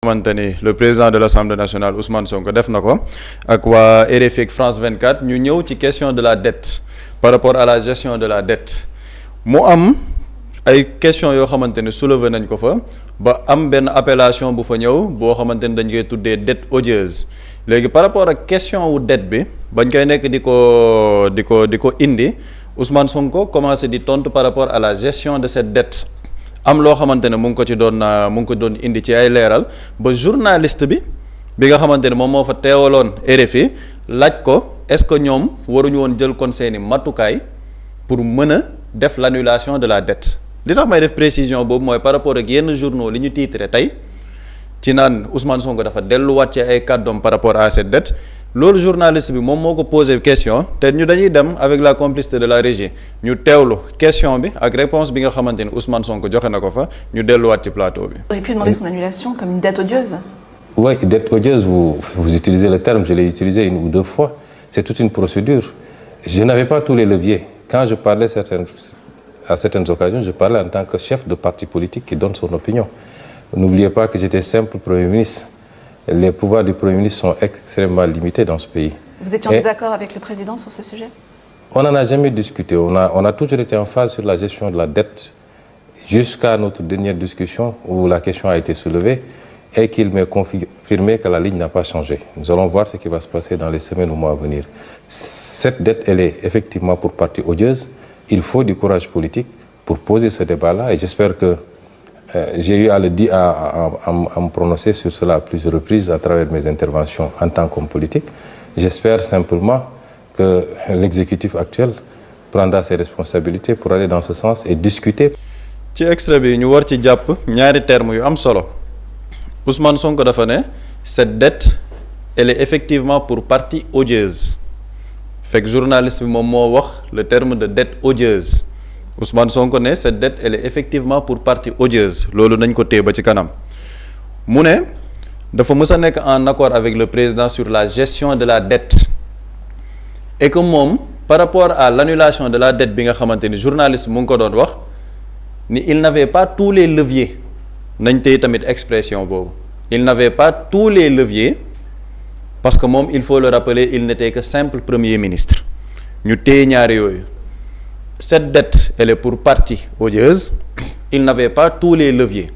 xamante ni le président de l'Assemblée nationale Ousmane Sonko def na ko ak waa RFI ak France 24 ñu ñëw ci question de la dette par rapport à la gestion de la dette mu am ay question yoo xamante ni soulevé nañ ko fa ba am benn appellation bu fa ñëw boo xamante ni dañ koy tuddee dette odieuse léegi par rapport ak question wu dette bi bañ koy nekk di ko indi Ousmane Sonko commencé di tontu par rapport à la gestion de cette dette am loo xamante ne mu ngi ko doon indi ci ay leeral ba journaliste bi nga xamante ne moom moo fa teewaloon RFI laaj ko est-ce que ñoom waruñu woon jël kon seeni matukaay pour mën a def l'annulation de la dette li tax may def précision boobu mooy par rapport ak yenn journaux li ñu titré tey ci naan Ousmane Sonko dafa delluwaat ci ay kàddoom par rapport à cette dette loolu journaliste bi moom moo ko posé question te ñu dañuy dem avec la complicité de la régie ñu teewlu question bi ak réponse bi nga xamante ni Ousmane Sonko joxe na ko fa ñu delluwaat ci plateau bi. Vous auriez pu demander son annulation comme une dette odieuse. Oui, dette odieuse, vous utilisez le terme, je l'ai utilisé une ou deux fois. C'est toute une procédure. Je n'avais pas tous les leviers. Quand je parlais à certaines occasions, je parlais en tant que chef de parti politique qui donne son opinion. N'oubliez pas que j'étais simple Premier ministre. Les pouvoirs du Premier ministre sont extrêmement limités dans ce pays. Vous étiez en désaccord avec le président sur ce sujet? On n'en a jamais discuté. On a toujours été en phase sur la gestion de la dette jusqu'à notre dernière discussion où la question a été soulevée et qu'il m'a confirmé que la ligne n'a pas changé. Nous allons voir ce qui va se passer dans les semaines ou mois à venir. Cette dette, elle est effectivement pour partie odieuse. Il faut du courage politique pour poser ce débat-là et j'espère que j'ai eu à me prononcer sur cela à plusieurs reprises à travers mes interventions en tant qu'homme politique. J'espère simplement que l'exécutif actuel prendra ses responsabilités pour aller dans ce sens et discuter. ci extrait bi ñu war ci jàpp ñaari termes yu am solo Ousmane Sonko dafa ne cette dette elle est effectivement pour partie odieuse fekk journaliste bi moom moo wax le terme de dette odieuse Ousmane Sonko ne cette dette elle est effectivement pour partie odieuse loolu nañ ko téye ba ci kanam mu ne dafa mës a nekk en accord avec le président sur la gestion de la dette et que moom par rapport à l'annulation de la dette bi nga xamante ni journaliste mu ngi ko doon wax ni il n'avait pas tous les leviers nañ téye tamit expression boobu il n'avait pas tous les leviers parce que moom il faut le rappeler il n'était que simple premier ministre ñu téye ñaari yooyu cette dette elle est pour partie odieuse il n'avait pas tous les leviers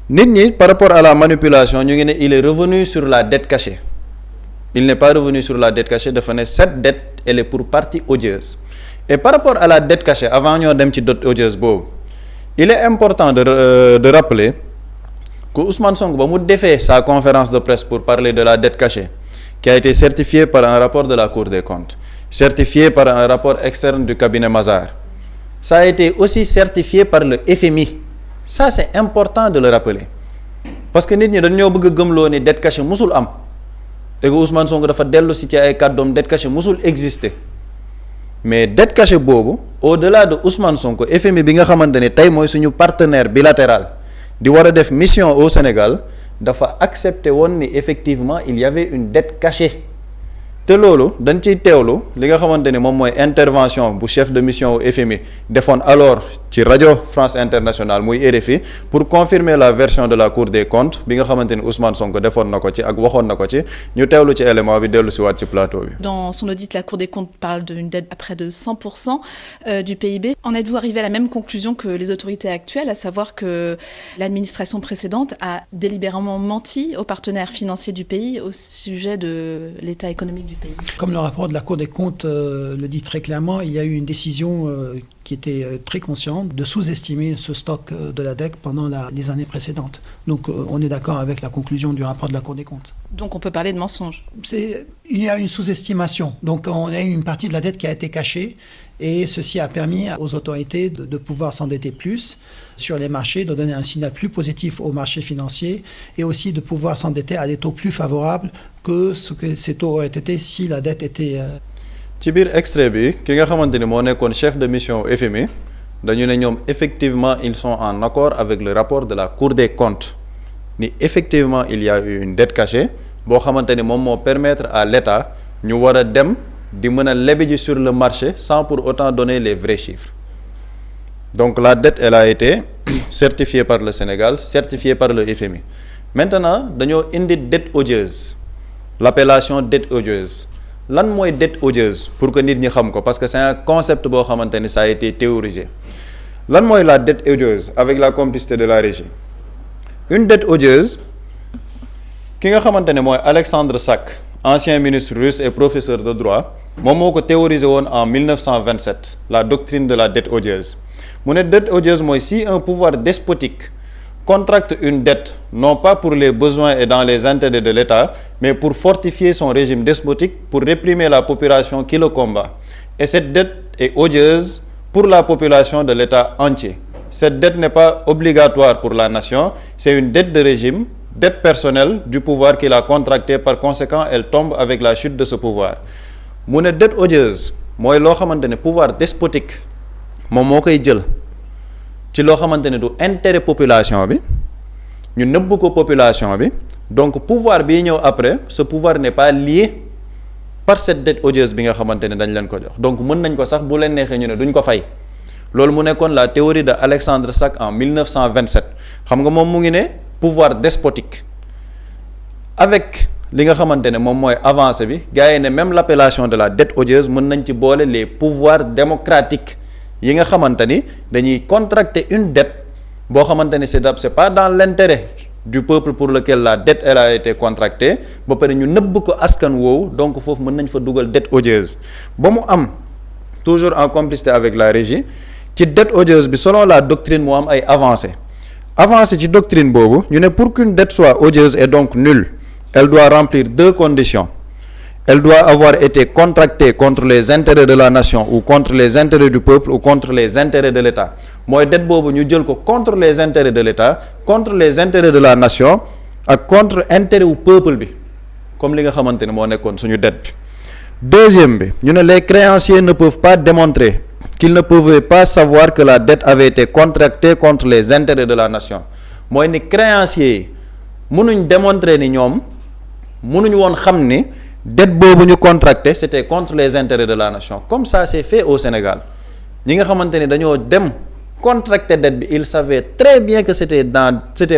nit ñi par rapport à la manipulation ñu ngi ne il est revenu sur la dette cachée il n'est pas revenu sur la dette cachée dafa ne cette dette elle est pour partie odieuse et par rapport à la dette cachée avant ñoo dem ci dette odieuse boobu il est important de rappeler que Ousmane Sonko ba mu defee sa conférence de presse pour parler de la dette cachée qui a été certifiée par un rapport de la Cour des comptes certifié par un rapport externe du cabinet Mazars. Ça a été aussi certifié par le FMI. Ça, c'est important de le rappeler. Parce que nit ñi dañoo bëgg a gëmloo ni dette cachée musul am et que Ousmane Sonko dafa dellu si ci ay kàddoom dette cachée musul exister mais dette cachée boobu au-delà de Ousmane Sonko FMI bi nga xamante ne tey mooy suñu partenaire bilatéral di war a def mission au Sénégal dafa accepter woon ni effectivement il y avait une dette cachée. te loolu dañ ciy teewlu li nga xamante ni moom mooy intervention bu chef de mission au FMI defoon alors ci rajo France Internationale muy RFI pour confirmer la version de la Cour des comptes bi nga xamante ni Ousmane Sonko defoon na ko ci ak waxoon na ko ci ñu teewlu ci élément bi dellu si waat ci plateau bi. Dans son audit, la Cour des comptes parle d'une dette à près de 100% du PIB. En êtes-vous arrivé à la même conclusion que les autorités actuelles, à savoir que l'administration précédente a délibérément menti aux partenaires financiers du pays au sujet de l'état économique du pays? Comme le rapport de la Cour des comptes le dit très clairement, il y a eu une décision qui était très consciente de sous-estimer ce stock de la dette pendant les années précédentes. Donc on est d'accord avec la conclusion du rapport de la Cour des comptes. Donc on peut parler de mensonge. Il y a une sous-estimation. Donc on a une partie de la dette qui a été cachée et ceci a permis aux autorités de pouvoir s'endetter plus sur les marchés, de donner un signal plus positif aux marchés financiers et aussi de pouvoir s'endetter à des taux plus favorables que ce que ces taux auraient été si la dette était... ci biir extrait bi ki nga xamante ni moo nekkoon chef de mission FMI dañu ne ñoom effectivement ils sont en accord avec le rapport de la Cour des comptes ni effectivement il y a eu une dette cachée boo xamante ni moom moo permettre à l'État ñu war a dem di mën a lebi ji sur le marché sans pour autant donner les vrais chiffres donc la dette elle a été certifiée par le Sénégal certifiée par le FMI maintenant dañoo indi dette odieuse, l'appellation dette odieuse. Lan mooy dette odieuse pour que nit ñi xam ko parce que c'est un concept boo xamante ni ça a été théorisé. Lan mooy la dette odieuse avec la complicité de la régie? Une dette odieuse ki nga xamante ne mooy Alexandre Sack, ancien ministre russe et professeur de droit, moom moo ko théorisé woon en 1927, la doctrine de la dette odieuse. Mu ne dette odieuse mooy si un pouvoir despotique contracte une dette non pas pour les besoins et dans les intérêts de l'État, mais pour fortifier son régime despotique, pour réprimer la population qui le combat. Et cette dette est odieuse pour la population de l'État entier. Cette dette n'est pas obligatoire pour la nation, c'est une dette de régime, dette personnelle du pouvoir qu'il a contractée, par conséquent, elle tombe avec la chute de ce pouvoir. Mu ne dette odieuse mooy loo xamante ne pouvoir despotique moom moo koy jël ci loo xamante ne du intérêt population bi ñu nëbb ko population bi, donc pouvoir bii ñëw après ce pouvoir n'est pas lié par cette dette odieuse bi nga xamante ne dañ leen ko jox, donc mën nañ ko sax bu leen neexee ñu ne duñ ko fay. Loolu mu nekkoon la théorie de Alexandre Sack en 1927 xam nga moom mu ngi ne pouvoir despotique avec li nga xamante ne moom mooy avancé bi gars yi ne même l'appellation de la dette odieuse mën nañ ci boole les pouvoirs démocratiques yi nga xamante ni dañuy contracter une dette boo xamante ni c'est pas dans l'intérêt du peuple pour lequel la dette elle a été contractée ba pare ñu nëbb ko askan woowu, donc foofu mën nañ fa dugal dette odieuse ba mu am toujours en complicité avec la régie. Ci dette odieuse bi selon la doctrine moo am ay avancées ci doctrine boobu ñu ne pour qu'une dette soit odieuse et donc nulle, elle doit remplir deux conditions. Elle doit avoir été contractée contre les intérêts de la nation ou contre les intérêts du peuple ou contre les intérêts de l'État. Mooy dette boobu ñu jël ko contre les intérêts de l'État, contre les intérêts de la nation ak contre intérêt wu peuple bi, comme li nga xamante ne moo nekkoon suñu dette bi. Deuxième bi ñu ne les créanciers ne peuvent pas démontrer qu'ils ne pouvaient pas savoir que la dette avait été contractée contre les intérêts de la nation. Mooy ni créanciers yi mënuñ démontrer ni ñoom mënuñ woon xam ni dette boobu ñu contracté c'était contre les intérêts de la nation. Comme ça c'est fait au Sénégal. Ñi nga xamante ni dañoo dem contracté dette bi, ils savaient très bien que c'était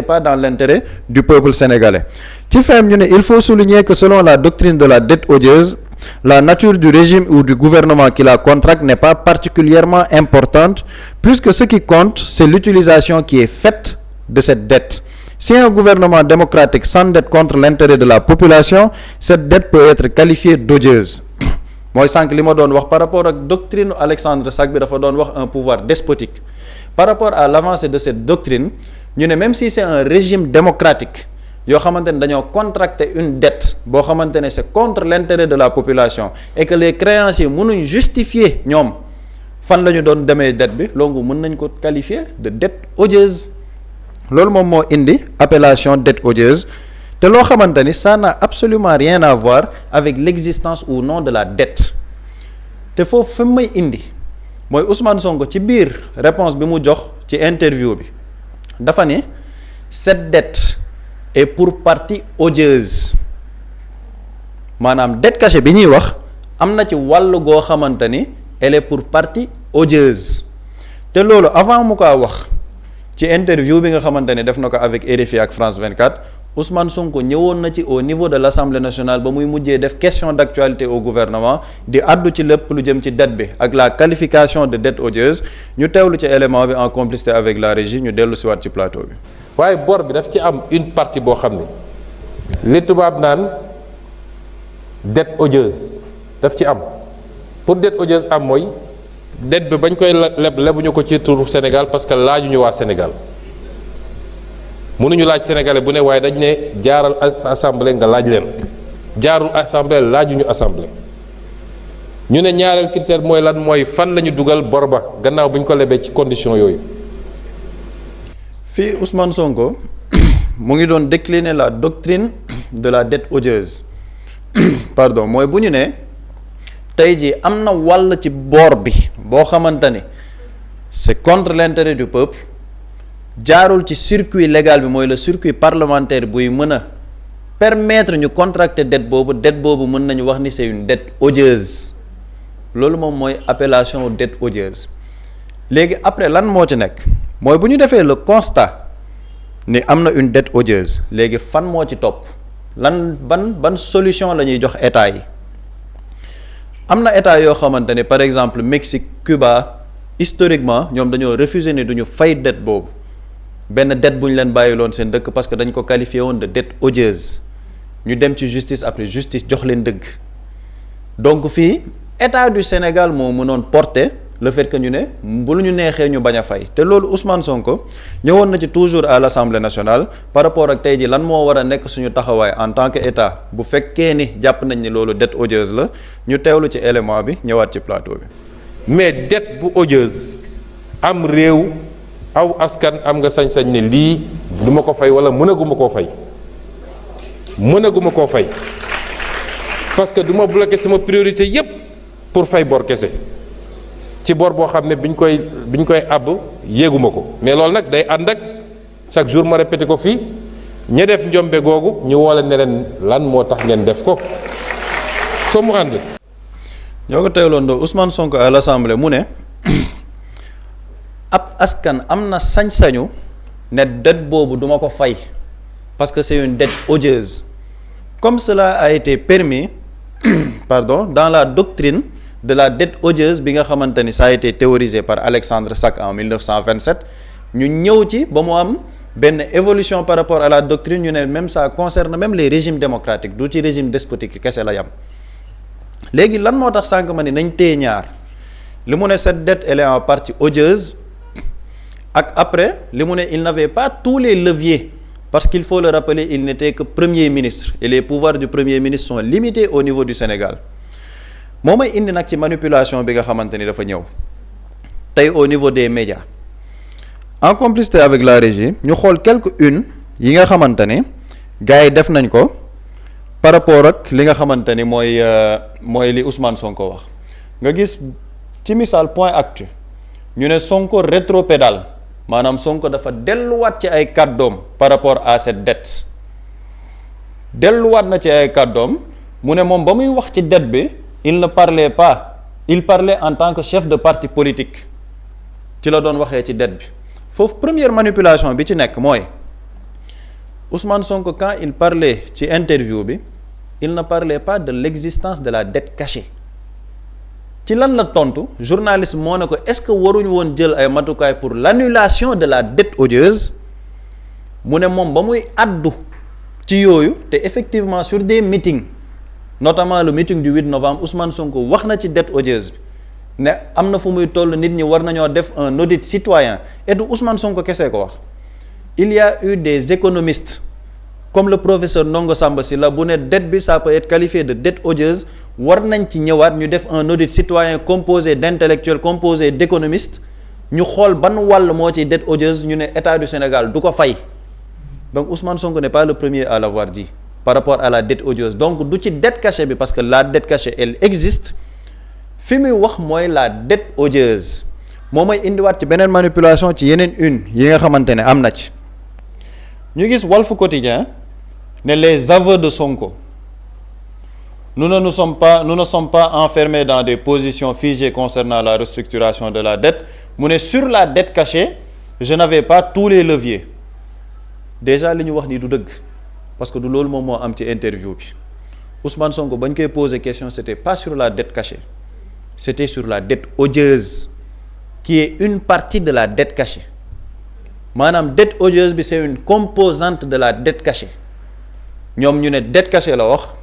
pas dans l'intérêt du peuple sénégalais. Ci fem ñu ne il faut souligner que selon la doctrine de la dette odieuse, la nature du régime ou du gouvernement qui la contracte n'est pas particulièrement importante, puisque ce qui compte, c'est l'utilisation qui est faite de cette dette. Si un gouvernement démocratique s'endette contre l'intérêt de la population, cette dette peut être qualifiée d'odieuse. Mooy sànq li ma doon wax par rapport ak doctrine Alexandre Sack bi dafa doon wax un pouvoir despotique. Par rapport à l'avancée de cette doctrine, ñu ne même si c'est un régime démocratique yoo xamante ne dañoo contracter une dette boo xamante ne c'est contre l'intérêt de la population et que les créanciers mënuñ justifier ñoom fan la ñu doon demee dette bi, loolu mën nañ ko qualifier de dette odieuse. Loolu moom moo indi appellation dette odieuse te loo xamante ni ça n'a absolument rien à voir avec l'existence ou non de la dette. Te foofu fi may indi mooy Ousmane Sonko ci biir réponse bi mu jox ci interview bi dafa ne cette dette est pour partie odieuse, maanaam dette cachée bi ñuy wax am na ci wàll goo xamante ni elle est pour partie odieuse. Te loolu avant mu kaa wax ci interview bi nga xamante ne def na ko avec RFI ak France 24, Ousmane Sonko ñëwoon na ci au niveau de l'Assemblée nationale ba muy mujjee def question d'actualité au gouvernement di addu ci lépp lu jëm ci dette bi ak la qualification de dette odieuse. Ñu teewlu ci élément bi en complicité avec la régie, ñu dellu si waat ci plateau bi. waaye bor bi daf ci am une partie boo xam ne li tubaab naan dette odieuse daf ci am. Pour dette odieuse am mooy dette bi bañ koy lebuñu ko ci turu Sénégal parce que laajuñu waa Sénégal mënuñu laaj sénégalais bu ne waaye dañ ne jaaral assemblée nga laaj leen, jaarul assemblée laajuñu assemblée. ñu ne ñaareel critère mooy lan, mooy fan la ñu dugal bor ba gannaaw bu ñu ko lebee ci condition yooyu. Fii Ousmane Sonko mu ngi doon décliner la doctrine de la dette odieuse pardon, mooy bu ñu ne tey jii am na wàll ci bor bi boo xamante ni c'est contre l'intérêt du peuple, jaarul ci circuit légal bi mooy le circuit parlementaire buy mën a permettre ñu contracter dette boobu mën nañu wax ni c'est une dette odieuse. Loolu moom mooy appellation dette odieuse. Léegi après lan moo ci nekk mooy bu ñu defee le constat ni am na une dette odieuse léegi fan moo ci topp lan ban solution la ñuy jox état yi am na état yoo xamante ne par exemple Mexique Cuba historiquement ñoom dañoo refuser ne duñu fay dette boobu benn dette bu ñu leen bàyyiloon seen dëkk parce que dañ ko qualifié woon de dette odieuse ñu dem ci justice après justice jox leen dëgg donc fii état du Sénégal moo mënoon porter le fait que ñu ne bu lu ñu neexee ñu bañ a fay te loolu Ousmane Sonko ñëwoon na ci toujours à l'Assemblée nationale par rapport ak tey ji lan moo war a nekk suñu taxawaay en tant que état bu fekkee ni jàpp nañ ni loolu dette odieuse la ñu teewlu ci élément bi ñëwaat ci plateau bi. mais dette bu odieuse am réew aw askan am nga sañ-sañ ne lii du ma ko fay wala mënaguma koo fay parce que du ma bloqué sama priorité yépp pour fay bor kese. ci bor boo xam ne biñ koy àbb yéeguma ko mais loolu nag day ànd ak chaque jour ma répété ko fii ña def njombe googu ñu woole ne leen lan moo tax ngeen def ko soo mu ànd. ñoo ko teewloon doo Ousmane Sonko à l'Assemblée mu ne ab askan am na sañ-sañu ne dette boobu duma ko fay parce que c'est une dette odieuse comme cela a été permis dans la doctrine de la dette odieuse bi nga xamante ni ça a été théorisé par Alexandre Sachs en 1927 ñu ñëw ci ba mu am benn évolution par rapport à la doctrine ñu ne même ça concerne même les régimes démocratiques du ci régime despotique kese la yam léegi lan moo tax sànq ma ni nañ téye ñaar li mu ne cette dette elle est en partie odieuse ak après li mu ne il n'avait pas tous les leviers parce qu'il faut le rappeler il n'était que premier ministre et les pouvoirs du premier ministre sont limités au niveau du Sénégal moo may indi nag ci manipulation bi nga xamante ni dafa ñëw tey au niveau des médias en complicité avec la régie ñu xool quelques-unes yi nga xamante ni gars yi def nañ ko par rapport ak li nga xamante ni mooy li Ousmane Sonko wax nga gis ci misaal point actu ñu ne Sonko rétropédale maanaam Sonko dafa delluwaat ci ay kàddoom par rapport à cette dette delluwaat na ci ay kàddoom mu ne moom ba muy wax ci dette bi il ne parlait pas il parlait en tant que chef de parti politique ci la doon waxee ci dette bi foofu première manipulation bi ci nekk mooy Ousmane Sonko quand il parlait ci interview bi il ne parlait pas de l'existence de la dette cachée ci lan la tontu journaliste moo ne ko est-ce que waruñu woon jël ay matukaay pour l'annulation de la dette odieuse mu ne moom ba muy addu ci yooyu te effectivement sur des meetings notamment le meeting du 8 novembre Ousmane Sonko wax na ci dette odieuse bi ne am na fu muy toll nit ñi war nañoo def un audit citoyen et du Ousmane Sonko kese ko wax il y a eu des économistes comme le professeur Ndongo Samba Sylla bu ne dette bi ça peut être qualifié de dette odieuse war nañ ci ñëwaat ñu def un audit citoyen composé d'intellectuels composé d'économistes ñu xool ban wàll moo ci dette odieuse ñu ne état du Sénégal du ko fay donc Ousmane Sonko n'est pas le premier à l'avoir dit par rapport à la dette odieuse donc du ci dette cachée bi parce que la dette cachée elle existe fi muy wax mooy la dette odieuse moo may indiwaat ci beneen manipulation ci yeneen une yi nga xamante ne am na ci ñu gis Walf Quotidien ne les aveux de Sonko nous ne sommes pas enfermés dans des positions figées concernant la restructuration de la dette mu ne sur la dette cachée je n'avais pas tous les leviers déjà li ñu wax nii du dëgg parce que du loolu moom moo am ci interview bi Ousmane Sonko bañ koy poser question c'était pas sur la dette cachée c'était sur la dette odieuse qui est une partie de la dette cachée maanaam dette odieuse bi c'est une composante de la dette cachée ñoom ñu ne dette cachée la wax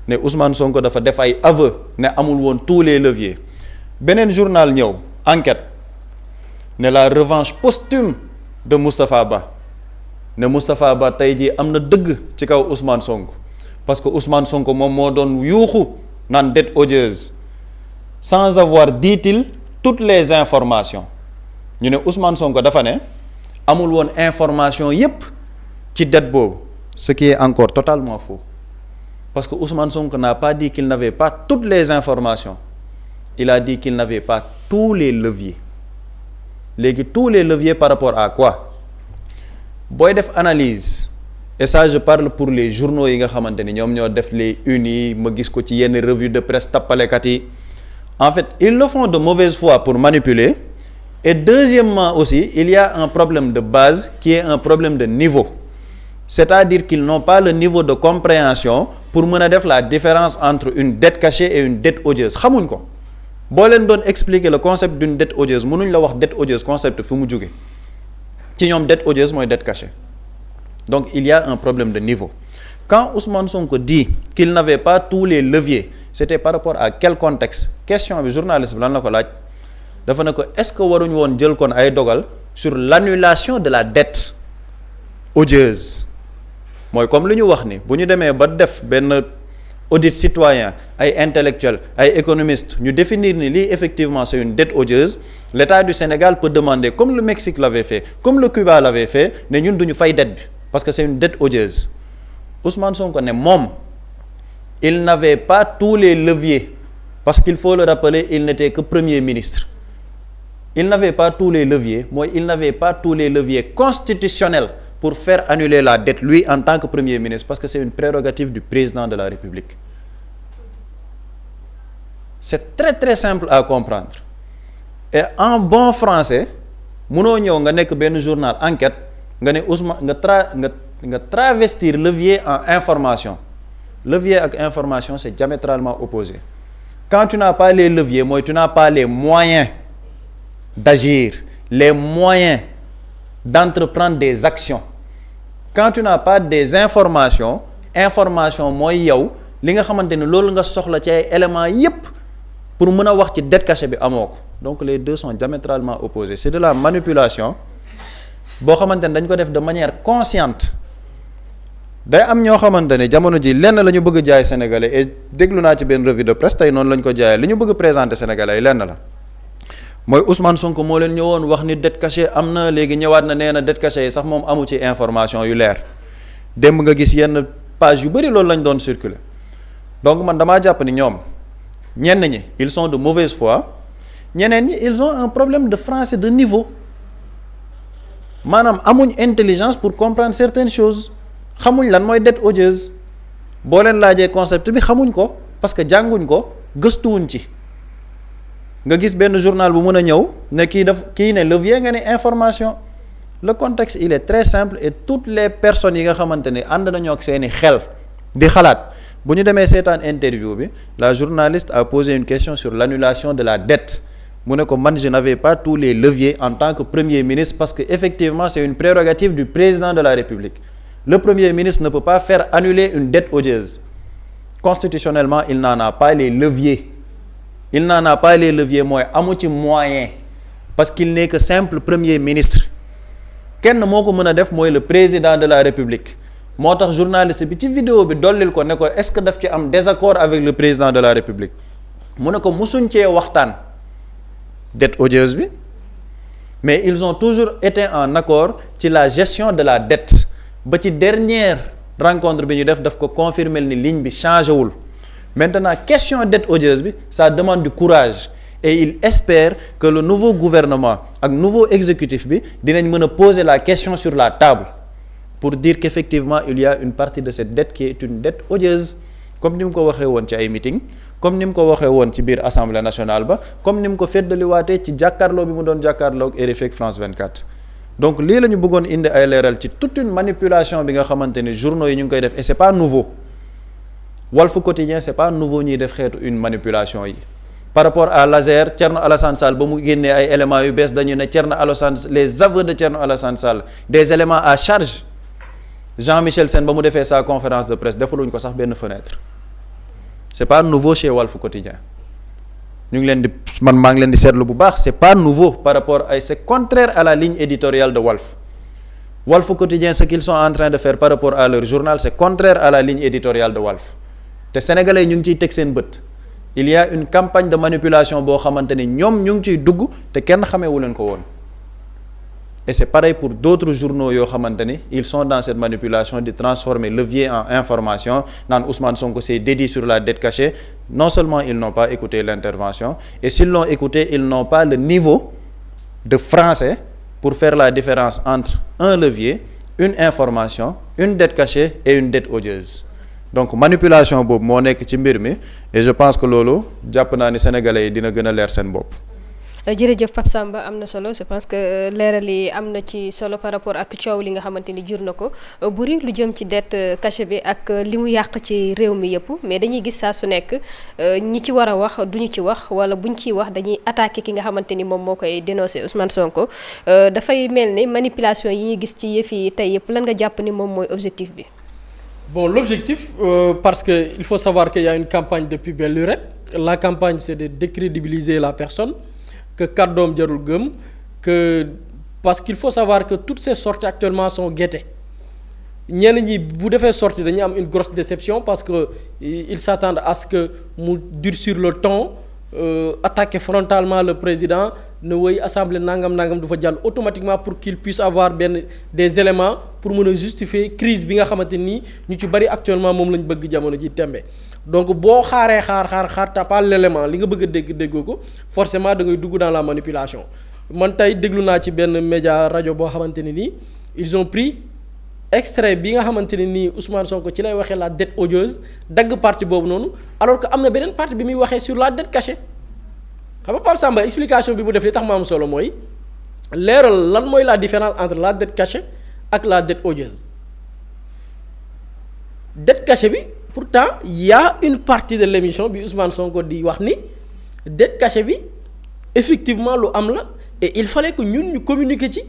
ne Ousmane Sonko dafa def ay aveu ne amul woon tous les leviers beneen journal ñëw enquête ne la revanche posthume de Moustapha Ba ne Moustapha Ba tey jii am na dëgg ci kaw Ousmane Sonko parce que Ousmane Sonko moom moo doon yuuxu naan dette odieuse sans avoir dit-il toutes les informations ñu ne Ousmane Sonko dafa ne amul woon information yépp ci dette boobu ce qui est encore totalement faux parce que Ousmane Sonko n'a pas dit qu'il n'avait pas toutes les informations il a dit qu'il n'avait pas tous les leviers léegi tous les leviers par rapport à quoi booy def analyse et ça je parle pour les journaux yi nga xamante ni ñoom ñoo def les unes yi ma gis ko ci yenn revue de presse tappalekat yi en fait ils le font de mauvaise foi pour manipuler Et deuxièmement aussi, il y a un problème de base qui est un problème de niveau. C'est-à-dire qu'ils n'ont pas le niveau de compréhension pour mën a def la différence entre une dette cachée et une dette odieuse xamuñ ko boo leen doon expliquer le concept d'une dette odieuse mënuñ la wax dette odieuse concept fi mu jóge ci ñoom dette odieuse mooy dette cachée. Donc il y a un problème de niveau. Quand Ousmane Sonko dit qu'il n'avait pas tous les leviers, c'était par rapport à quel contexte? Question bi journaliste bi lan la ko laaj dafa ne ko est-ce que waruñ woon jël kon ay dogal sur l'annulation de la dette odieuse mooy comme li ñu wax ni bu ñu demee ba def benn audit citoyen ay intellectuels ay économistes ñu définir ni lii effectivement c'est une dette odieuse, l'État du Sénégal peut demander comme le Mexique l'avait fait comme le Cuba l'avait fait ne ñun duñu fay dette bi parce que c'est une dette odieuse. Ousmane Sonko ne moom il n'avait pas tous les leviers parce qu'il faut le rappeler, il n'était que Premier ministre. Il n'avait pas tous les leviers, moi il n'avait pas tous les leviers constitutionnels pour faire annuler la dette, lui en tant que Premier ministre, parce que c'est une prérogative du président de la République. C'est très très simple à comprendre. Et en bon français, munoo ñëw nga nekk benn journal enquête nga ne Ousmane nga travestir levier en information. Levier ak information c'est diamétralement opposé. Quand tu n'as pas les leviers, moi tu n'as pas les moyens d'agir, les moyens d'entreprendre des actions. Quand tu n'as pas des informations, information mooy yow li nga xamante ne loolu nga soxla ci ay éléments yépp pour mën a wax ci dette cachée bi amoo ko. Donc les deux sont diamétralement opposés. C'est de la manipulation boo xamante ne dañ ko def de manière consciente. Day am ñoo xamante ne jamono ji lenn la ñu bëgg jaay sénégalais et déglu naa ci benn revue de presse tey noonu la ñu ko jaayee li ñu bëgg présenter sénégalais yi lenn la mooy Ousmane Sonko moo leen ñëwoon wax ni dette cachée am na léegi ñëwaat na nee na dette cachée yi sax moom amu ci information yu leer démb nga gis yenn page yu bëri loolu lañ doon circuler donc man damaa jàpp ni ñoom ñenn ñi ils sont de mauvaise foi ñeneen ñi ils ont un problème de français de niveau maanaam amuñ intelligence pour comprendre certaines choses. Xamuñ lan mooy dette odieuse boo leen laajee concept bi xamuñ ko parce que jànguñ ko gëstuwuñ ci nga gis benn journal bu mën a ñëw ne kii ne levier nga ne information. Le contexte il est très simple et toutes les personnes yi nga xamante ne ànd nañoo ak seeni xel di xalaat bu ñu demee seetaan interview bi la journaliste a posé une question sur l'annulation de la dette mu ne ko man je n'avais pas tous les leviers en tant que Premier ministre parce que effectivement c'est une prérogative du président de la République. Le Premier ministre ne peut pas faire annuler une dette odieuse. Constitutionnellement, il n'en a pas les leviers. Il n'en a pas les leviers mooy amu ci moyen parce qu'il n'est que simple Premier ministre. Kenn moo ko mën a def mooy le président de la République. Moo tax journaliste bi ci vidéo bi dollil ko ne ko est-ce que daf ci am désaccord avec le président de la République. Mu ne ko musuñ cee waxtaan dette odieuse bi mais ils ont toujours été en accord ci la gestion de la dette. Ba ci dernière rencontre bi ñu daf ko confirmer ni ligne bi changé wul maintenant question dette odieuse bi ça demande du courage et il espère que le nouveau gouvernement ak nouveau exécutif bi dinañ mën a poser la question sur la table pour dire qu'effectivement il y a une partie de cette dette qui est une dette odieuse comme ni mu ko waxee woon ci ay meeting comme ni mu ko waxee woon ci biir assemblée nationale ba comme ni mu ko feddaliwaatee ci jàkkaarloo bi mu doon jàkkaarloo ak RFI ak France 24. Donc lii la ñu bëggoon indi ay leeral ci toute une manipulation bi nga xamante ni journaux yi ñu ngi koy def et c'est pas nouveau Walf Quotidien c'est pas nouveau ñuy def xeetu une manipulation yi par rapport à Lazer Thierno Alassane Sall ba mu génnee ay éléments yu bees dañu ne Thierno Alassane les aveux de Thierno Alassane Sall des éléments à charge Jean-Michel Sène ba mu defee sa conférence de presse defaluñ ko sax benn fenêtre c'est pas nouveau chez Walf Quotidien ñu ngi leen di man maa ngi leen di seetlu bu baax c'est pas nouveau par rapport à c'est contraire à la ligne éditoriale de Walf Quotidien ce qu'ils sont en train de faire par rapport à leur journal c'est contraire à la ligne éditoriale de Walf te sénégalais ñu ngi ciy teg seen bët il y a une campagne de manipulation boo xamante ni ñoom ñu ngi ciy dugg te kenn xameewu leen ko woon et c'est pareil pour d'autres journaux yoo xamante ni ils sont dans cette manipulation de transformer levier en information naan Ousmane Sonko s'est dédié sur la dette cachée non seulement ils n'ont pas écouté l'intervention et s'ils l'ont écouté ils n'ont pas le niveau de français pour faire la différence entre un levier une information une dette cachée et une dette odieuse donc manipulation boobu moo nekk ci mbir mi et je pense que loolu jàpp naa ni sénégalais yi dina gën a leer seen bopp jërëjëf Pape Samba am na solo je pense que leeral yi am na ci solo par rapport ak coow li nga xamante ni jur na ko buri lu jëm ci dette cachée bi ak li mu yàq ci réew mi yëpp mais dañuy gis saa su nekk ñi ci war a wax duñu ci wax wala buñ ciy wax dañuy attaquer ki nga xamante ni moom moo koy dénoncer Ousmane Sonko dafay mel ni manipulation yi ñu gis ci yëf yi tey yëpp lan nga jàpp ni moom mooy objectif bi. Bon, l'objectif, parce qu'il faut savoir qu'il y a une campagne depuis belle lurette. La campagne, c'est de décrédibiliser la personne, que kàddoom jarul gëm, parce qu'il faut savoir que toutes ces sorties actuellement sont guettées. ñenn ñi bu defee sortie dañuy am une grosse déception parce que ils s'attendent à ce que mu durcir le ton, attaquer frontalement le président ne woy assemblée nangam du fa jàll automatiquement pour qu'il puisse avoir des éléments pour mën a justifier crise bi nga xamante nii ñu ci bari actuellement moom lañ bëgg jamono ji tembe. Donc boo xaaree xaar t'as pas l'élément li nga bëgg a déggoo ko forcément da ngay dugg dans la manipulation. Man tey déglu naa ci benn média rajo boo xamante ne nii ils ont pris extrait bi nga xamante ne nii Ousmane Sonko ci lay waxee la dette odieuse dagg partie boobu noonu alors que am na beneen partie bi muy waxee sur la dette cachée. Xam nga Pape Samba explication bi mu def li tax ma am solo mooy leeral lan mooy la différence entre la dette cachée ak la dette odieuse. Dette cachée bi pourtant il y a une partie de l'émission bi Ousmane Sonko di wax ni dette cachée bi effectivement lu am la et il fallait que ñun ñu communiquer ci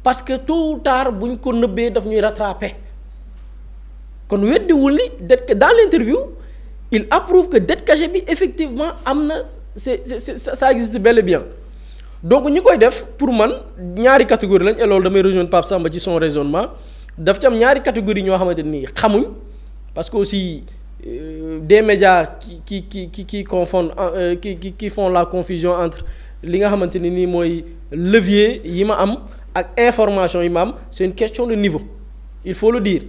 parce que tôt ou tard bu ñu ko nëbbee daf ñuy rattraper kon weddiwul ni dette dans l'interview il approuve que dette cachée bi effectivement am na ça existe bel et bien donc ñi koy def pour man ñaari catégorie lañ et loolu damay rejoindre Pape Samba ci son raisonnement daf ci am ñaari catégorie ñoo xamante nii xamuñ parce que aussi des médias qui confondent qui font la confusion entre li nga xamante ni nii mooy levier yi ma am ak information yi ma am c'est une question de niveau il faut le dire.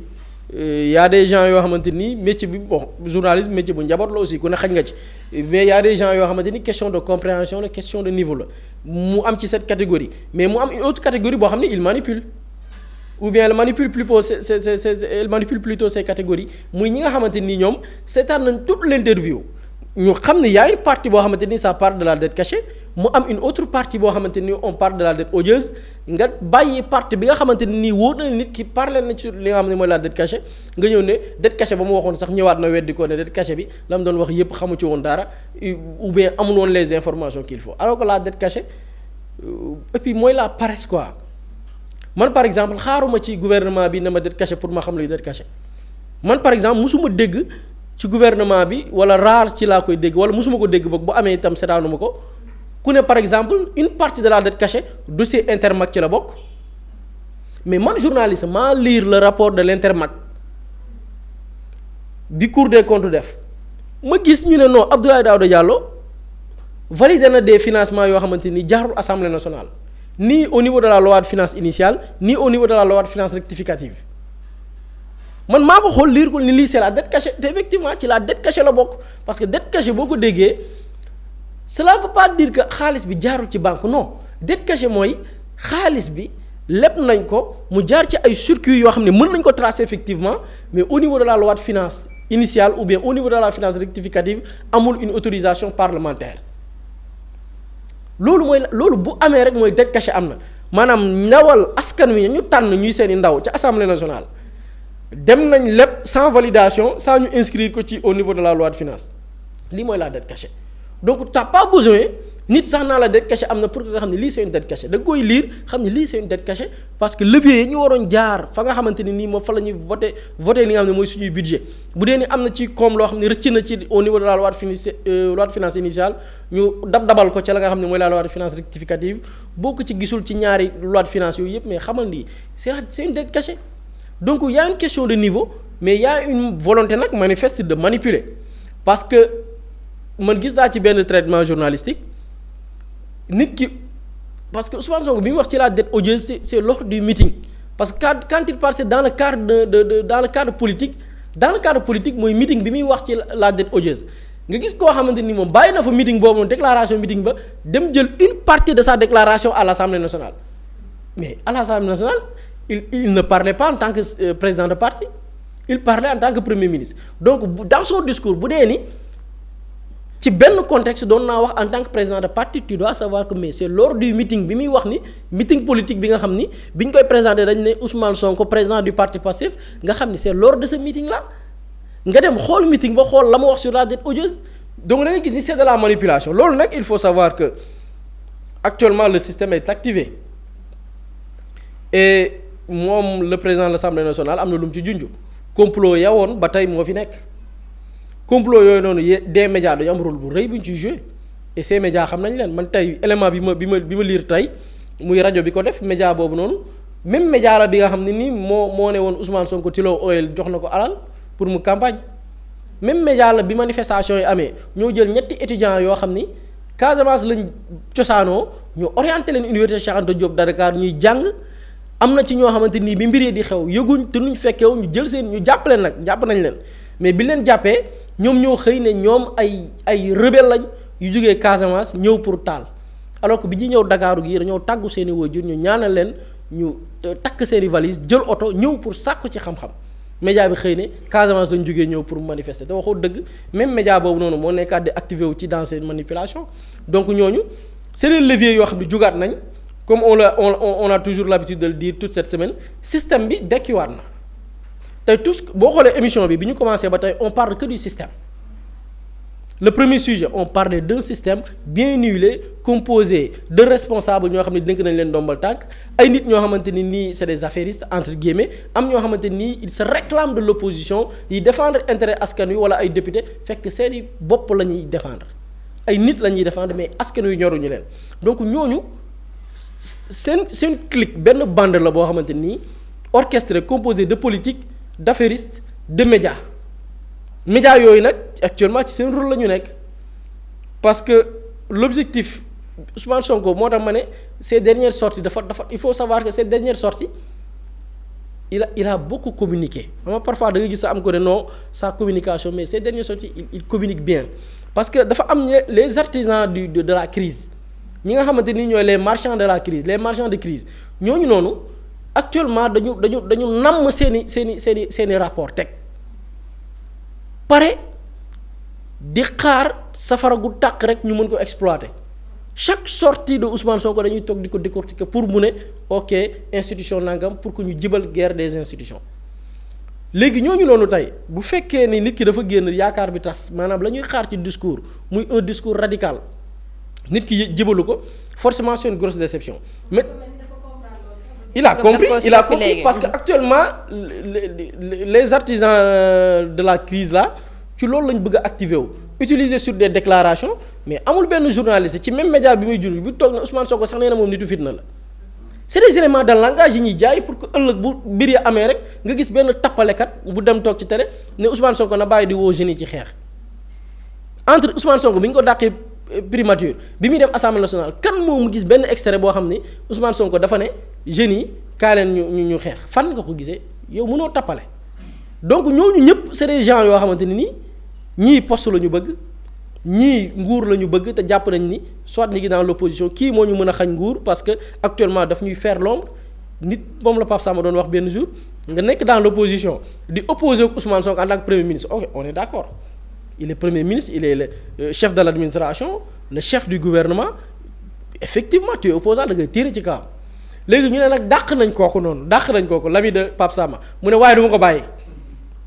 Y a des gens yoo xamante ni métier bi bon journalisme métier bu njaboot la aussi ku ne xaj nga ci mais y a des gens yoo xamante ni question de compréhension la question de niveau la mu am ci cette catégorie mais mu am une autre catégorie boo xam ne il manipule ou bien elle manipule plutôt ces catégories muy ñi nga xamante ni ñoom seetaan nañ toute l'interview ñu xam ne y a une partie boo xamante ni ça parle de la dette cachée mu am une autre partie boo xamante ni on parle de la dette odieuse nga bàyyi partie bi nga xamante ni wóor na nit ki parler na ci li nga xam ne mooy la dette cachée nga ñëw ne dette cachée ba mu waxoon sax ñëwaat na weddi ko ne dette cachée bi la mu doon wax yépp xamu ci woon dara ou bien amul woon les informations qu'il faut alors que la dette cachée et puis mooy la paresse quoi man par exemple xaaruma ci gouvernement bi ne ma dette cachée pour ma xam luy dette cachée man par exemple musuma dégg ci gouvernement bi wala rare ci laa koy dégg wala musuma ko dégg boog bu amee itam seetaanuma ko ku ne par exemple une partie de la dette cachée dossier Intermac ci la bokk mais man journaliste maa lire le rapport de l'Intermac bi Cour des comptes def ma gis ñu ne non Abdoulaye Daouda Diallo validé na des financements yoo xamante ni jaarul Assemblée nationale ni au niveau de la loi de finances initiale ni au niveau de la loi de finances rectificative man maa ko xool lire ko ni lii c'est la dette cachée te effectivement ci la dette cachée la bokk parce que dette cachée boo ko déggee cela veut pas dire que xaalis bi jaarul ci banque non dette cachée mooy xaalis bi lépp nañ ko mu jaar ci ay circuits yoo xam ne mën nañ ko tracer effectivement mais au niveau de la loi de finances initiale ou bien au niveau de la finance rectificative amul une autorisation parlementaire loolu mooy loolu bu amee rek mooy dette cachée am na maanaam ndawal askan wi ñu tànn ñuy seeni ndaw ca assemblée nationale dem nañ lépp sans validation sans ñu inscrire ko ci au niveau de la loi de finances lii mooy la dette cachée donc t'as pas besoin nit sax naa la dette cachée am na pour que nga xam ne lii c'est une dette cachée da nga koy lire xam ne lii c'est une dette cachée parce que levier yi ñu waroon jaar fa nga xamante ni nii moom fa la ñuy voter li nga xam ne mooy suñuy budget bu dee ni am na ci comme loo xam ne rëcc na ci au niveau de la loi de finance initiale ñu dabal ko ca la nga xam ne mooy la loi de finance rectificative boo ko ci gisul ci ñaari loi de finance yooyu yëpp mais xamal ni c'est une dette cachée donc il y a une question de niveau mais il y a une volonté nag manifeste de manipuler parce que man gis naa ci benn traitement journalistique nit ki parce que Ousmane Sonko bi mu wax ci la dette odieuse c'est lors du meeting parce que quand il parle c'est dans le cadre dans le cadre politique mooy meeting bi muy wax ci la dette odieuse nga gis koo xamante ni moom bàyyi na fa meeting boobu noonu déclaration meeting ba dem jël une partie de sa déclaration à l'Assemblée nationale mais à l'Assemblée nationale il ne parlait pas en tant que président de parti il parlait en tant que premier ministre donc dans son discours bu dee ni ci benn contexte doon naa wax en tant que président de parti tu dois savoir que mais c'est lors du meeting bi muy wax ni meeting politique bi nga xam ni bi ñu koy présenté dañ ne Ousmane Sonko président du parti Pastef nga xam ni c'est lors de ce meeting là nga dem xool meeting ba xool la ma wax sur la dette odieuse donc da ngay gis ni c'est de la manipulation loolu nag il faut savoir que actuellement le système est activé et moom le président de l'Assemblée nationale am na lu mu ci junj complot ya woon ba tey moo fi nekk complot yooyu noonu des médias dañu am rôle bu rëy bu ñu ciy joué et ces médias xam nañ leen man tey élément bi ma lire tey muy rajo bi ko def média boobu noonu même média la bi nga xam ne nii moo ne woon Ousmane Sonko Tullow Oil jox na ko alal pour mu campagne même média la bi manifestation yi amee ñoo jël ñetti étudiants yoo xam ni Casamance lañ cosaanoo ñu orienté leen université Cheikh Anta Diop de Dakar ñuy jàng am na ci ñoo xamante nii bi mbiree di xew yëguñ te nuñ fekkew ñu jël seen ñu jàpp leen nag jàpp nañ leen mais bi leen jàppee ñoom ñoo xëy ne ñoom ay rebelle lañ yu jógee Casamance ñëw pour taal alors que bi ñuy ñëw Dakaaru gi dañoo tàggu seen i waajur ñu ñaanal leen ñu takk seen i valise jël oto ñëw pour sàkku ci xam-xam média bi xëy ne Casamance lañ jógee ñëw pour manifester te waxoo dëgg même média boobu noonu moo nekkaat di activé wu ci dans ces manipulations donc ñooñu c'est des leviers yoo xam ne jugaat nañ comme on a toujours l'habitude de le dire toute cette semaine système bi dekkiwaat na tey tous boo xoolee émission bi ñu commencé ba tey on parle que du système le premier sujet on parlait d'un système bien huilé composé de responsables ñoo xam ne dénk nañ leen ndombal tànk ay nit ñoo xamante ni nii c'est des affairistes entre guillemets am ñoo xamante nii ils se réclament de l'opposition yi défendre intérêt askan wi wala ay député fekk seeni bopp la ñuy défendre ay nit la ñuy défendre mais askan wi ñoruñu leen donc ñooñu seen clique benn bande la boo xamante nii orchestré composé de politique d'affairistes de médias yooyu nag actuellement ci seen rôle la ñu nekk parce que l'objectif Ousmane Sonko moo tax ma ne ces dernières sorties dafa il faut savoir que ces dernières sorties il a beaucoup communiqué xam nga parfois da nga gis sa am ko ne non sa communication mais ces dernières sorties il communique bien parce que dafa am les artisans de la crise ñi nga xamante ni ñooy les marchands de la crise les marchands de crise ñooñu noonu actuellement dañu namm seeni rapport teg pare di xaar safara gu tàq rek ñu mën ko exploiter chaque sortie de Ousmane Sonko dañuy toog di ko décortiquer pour mu ne ok institution nangam pour que ñu jibal guerre des institutions léegi ñooñu noonu tey bu fekkee ni nit ki dafa génn yaakaar bi tas maanaam la ñuy xaar ci discours muy un discours radical nit ki jibalu ko forcément c'est une grosse déception mais il a compris parce que actuellement les artisans de la crise là ci loolu lañ bëgg a activer wu utiliser sur des déclarations mais amul benn journaliste ci même média bi muy jur bi toog na Ousmane Sonko sax nee na moom nitu fitna la c'est des éléments de langage yi ñuy jaay pour que ëllëg bu mbir yi amee rek nga gis benn tappalekat bu dem toog ci télé ne Ousmane Sonko na bàyyi di woo jeunes yi ci xeex entre Ousmane Sonko bi ñu ko dàqee primature bi muy dem assemblée nationale kan moo mu gis benn extrait boo xam ni Ousmane Sonko dafa ne jeunes yi kaa leen ñu xeex fan nga ko gisee yow mënoo tappale donc ñooñu ñëpp c'est des gens yoo xamante ni nii ñii poste la ñu bëgg ñii nguur la ñu bëgg te jàpp nañ ni soit ñu ngi dans l'opposition kii moo ñu mën a xañ nguur parce que actuellement daf ñuy faire l'ombre nit moom la Pape Samba doon wax benn jour nga nekk dans l'opposition di opposer ak Ousmane Sonko en tant que premier ministre ok on est d'accord il est premier ministre il est le chef de l'administration le chef du gouvernement effectivement tu es opposant da ngay tirer ci kawam léegi ñu ne nag dàq nañ kooku l'ami de Pape Samba mu ne waaye du ma ko bàyyi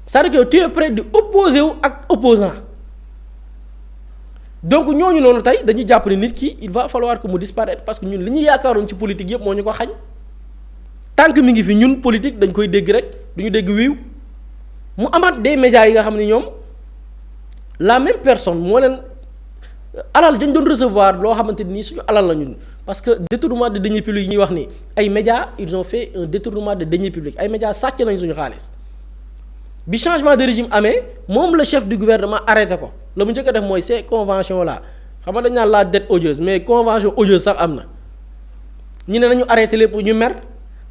c'est-à-dire que tu es prêt di opposer wu ak opposant donc ñooñu noonu tey dañu jàpp ne nit ki il va falloir que mu disparaître parce que ñun li ñu yaakaaroon ci politique yëpp moo ñu ko xañ tant que mi ngi fi ñun politique dañ koy dégg rek du ñu dégg wiiw mu amaat des médias yi nga xam ne ñoom la même personne moo leen alal dañ doon recevoir loo xamante ni suñu alal la ñun parce que détournement de deniers publics yi ñuy wax ni ay médias ils ont fait un détournement de deniers publics ay médias sàcc nañ suñu xaalis bi changement de régime amee moom le chef du gouvernement arrêté ko la mu njëkk a def mooy ces conventions là xam nga dañ naan la dette odieuse mais convention odieuse sax am na ñu ne nañu arrêté lépp ñu mer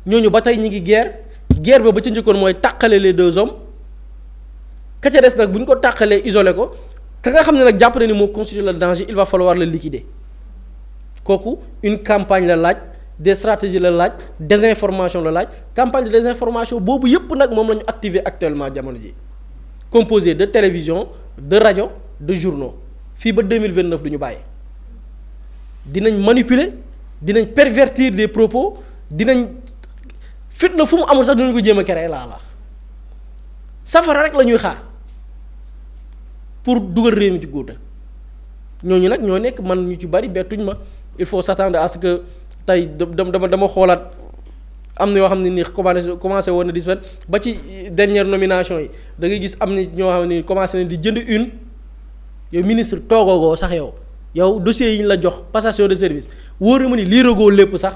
ñooñu ba tey ñi ngi guerre ba ca njëkkoon mooy tàqale les deux hommes ka ca des nag bu ñu ko tàqalee isolé ko ka nga xam ne nag jàpp na ni moo constitue le danger il va falloir le liquider kooku une campagne la laaj des stratégies la laaj désinformation la laaj campagne de désinformation boobu yëpp nag moom la ñu activer actuellement jamono ji composé de télévision de rajo de journaux fii ba 2029 du ñu bàyyi dinañ manipuler dinañ pervertir des propos dinañ fitna fu mu amul sax dinañ ko jéem a créer laa la safara rek la ñuy xaar pour dugal réew mi ci góota ñooñu nag ñoo nekk man ñu ci bari bettuñ ma il faut s'attendre à ce que tey dama xoolaat am na yoo xam ne ni commencé woon na di ba ci dernière nomination yi da ngay gis am na ñoo xam ne ni commencé na di jënd une yow ministre toogoogoo sax yow dossier yi ñu la jox passation de service wóor na ma ni liiragoo lépp sax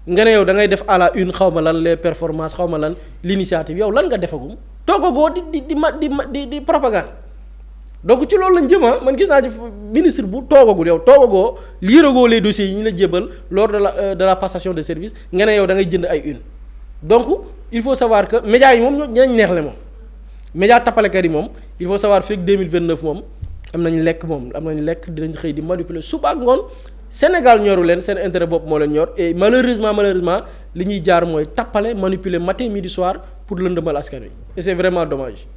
nga ne yow da ngay def à la une xaw ma lan les performances xaw ma lan l'initiative yow lan nga defagum toogoogoo di propagande donc ci loolu lañ jëma man gis naa ci ministre bu toogagul yow toogagoo liiragoo les dossiers yi ñu la jébal lors de la passation de service nga ne yow da ngay jënd ay une donc il faut savoir que médias yi moom ñoo dinañ neexle moom média tappalekat yi moom il faut savoir fekk 2029 moom am nañ lekk dinañ xëy di manipuler suba ak ngoon Sénégal ñoru leen seen intérêt bopp moo leen ñor et malheureusement li ñuy jaar mooy tappale manipuler matin midi soir pour lëndëmal askan wi et c'est vraiment dommage.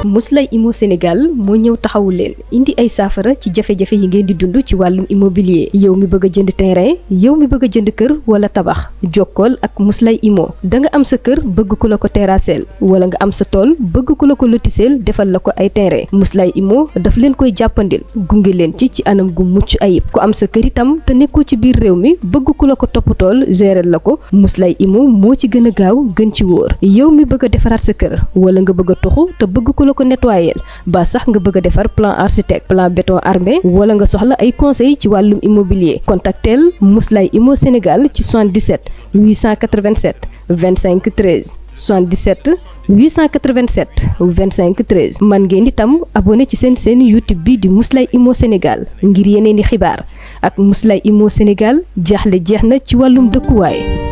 Muslay Immo Sénégal moo ñëw taxawu leen indi ay saafara ci jafe-jafe yi ngeen di dund ci wàllum immobilier yow mi bëgg a jënd terrain yow mi bëgg a jënd kër wala tabax jokkool ak Muslay Immo da nga am sa kër bëgg ku la ko terrasseel wala nga am sa tool bëgg ku la ko lotiseel defal la ko ay terrain Muslay Immo daf leen koy jàppandil gunge leen ci anam gu mucc ayib ku am sa kër itam te nekkoo ci biir réew mi bëgg ku la ko toppatool gérer la ko Muslay Immo moo ci gën a gaaw gën ci wóor yow mi bëgg a defaraat sa kër wala nga bëgg a toxu te bëgg ku la ko nettoyer ba sax nga bëgg a defar plan architecte plan béton armé wala nga soxla ay conseil ci wàllum immobilier contactel Muslay Immo Sénégal ci 77 887 25 13 77 887 25 13 man ngeen itam abonné ci seen YouTube bi di Muslay Immo Sénégal ngir yeneen i xibaar ak Muslay Immo Sénégal jaaxle jeex na ci wàllum dëkkuwaay.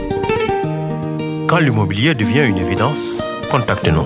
Quand l'immobilier devient une évidence, contactez-nous.